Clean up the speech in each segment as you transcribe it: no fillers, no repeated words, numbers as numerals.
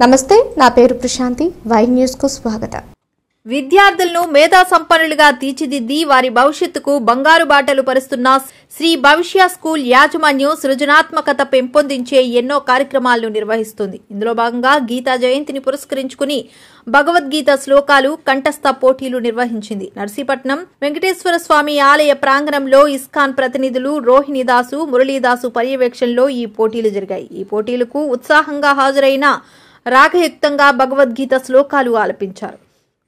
నమస్తే, నా పేరు ప్రశాంతి. వై న్యూస్ కు స్వాగతం. విద్యార్థులను మేధా సంపన్నులుగా తీర్చిదిద్ది వారి భవిష్యత్తుకు బంగారు బాటలు పరుస్తున్న శ్రీ భవిష్య స్కూల్ యాజమాన్యం సృజనాత్మకత పెంపొందించే ఎన్నో కార్యక్రమాలను నిర్వహిస్తుంది. ఇందులో భాగంగా గీతా జయంతిని పురస్కరించుకుని భగవద్గీత శ్లోకాలు కంఠస్థ పోటీలు నిర్వహించింది. నర్సీపట్నం వెంకటేశ్వర స్వామి ఆలయ ప్రాంగణంలో ఇస్కాన్ ప్రతినిధులు రోహిణిదాసు, మురళీదాసు పర్యవేక్షణలో ఈ పోటీలు జరిగాయి. ఈ పోటీలకు ఉత్సాహంగా హాజరైన రాగయుక్తంగా భగవద్గీత శ్లోకాలు ఆలపించారు.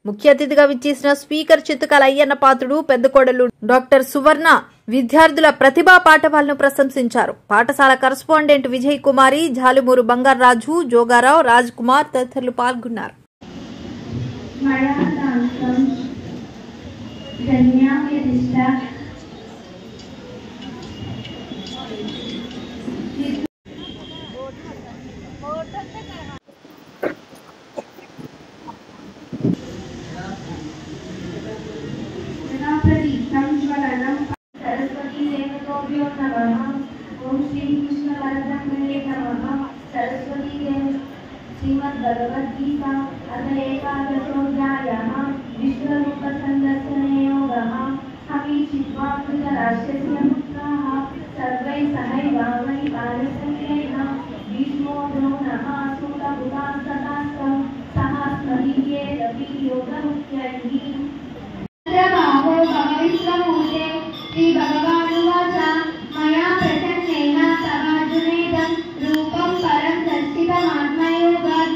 ముఖ్య అతిథిగా విచ్చేసిన స్పీకర్ చిత్తుకాల అయ్యన్న పాత్రుడు, పెద్ద కోడలు డాక్టర్ సువర్ణ విద్యార్థుల ప్రతిభా పాఠవాలను ప్రశంసించారు. పాఠశాల కరస్పాండెంట్ విజయ్ కుమారి, జాలుమూరు బంగారాజు, జోగారావు, రాజ్ కుమార్ తదితరులు పాల్గొన్నారు. सरस्वती देवतोभ्यो नमः। ओम श्री कृष्ण परब्रह्मणे नमः। सरस्वती देव श्रीमद्भगवद्गीता अथ एकादशोऽध्यायः। विश्वरूप संदर्शने योगः। हविषित्वा धृतराष्ट्रस्य पुत्राः सर्वैः सहैवावै बालसङ्गेन भीष्मो द्रोणः सूतपुत्रास्तथास्तौ सहस्मदीयेरपि योगमुख्यैः। श्री भगवानुवाच मया प्रसन्नेन तवार्जुनेदं रूपं परं दर्शितमात्मयोगात्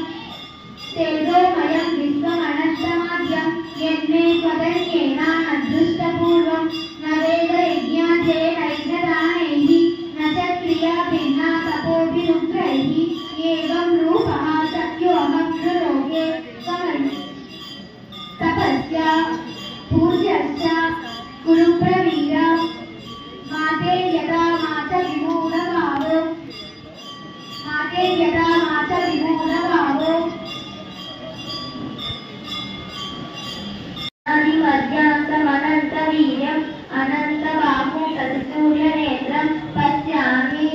तेजोमयं विश्वमनन्तमाद्यं यन्मे त्वदन्येन न दृष्टपूर्वं न वेदयज्ञाध्ययनैर्नदानैः न च क्रियाभिन्ना तपोभिरुग्रैः एवं रूपः सत्योऽहं नृलोके तपस्या पूज्यश्च कुरु प्रवीरा माते यदा मात विमूढभावो अनिवर्यान्तमनन्तवीर्यम् अनन्तबाहु तत्सूर्यनेत्रं पश्यामि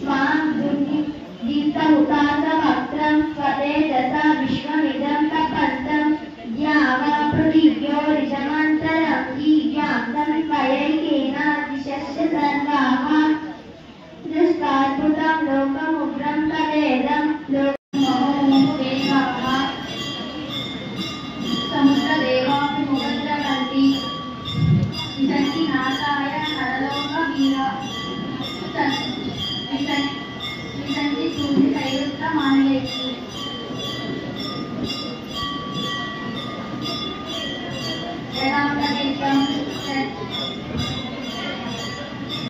स्वां दीप्तहुतासवक्त्रं स्वतेजसा विश्वमिदं तपन्तं द्यावा पृथिव्योरिशमन्तरं ईव्यान्तं वयैकेन दिशश्च सर्वाः दृष्टाद्भुतं लोकमुग्रं तदेदं लोकमोहदेवाः समुद्रदेवाभिमुखद्रवन्ति विशन्ति नाशाय नरलोकवीरा विशन्ति सूर्यतैरुत्तमानयैः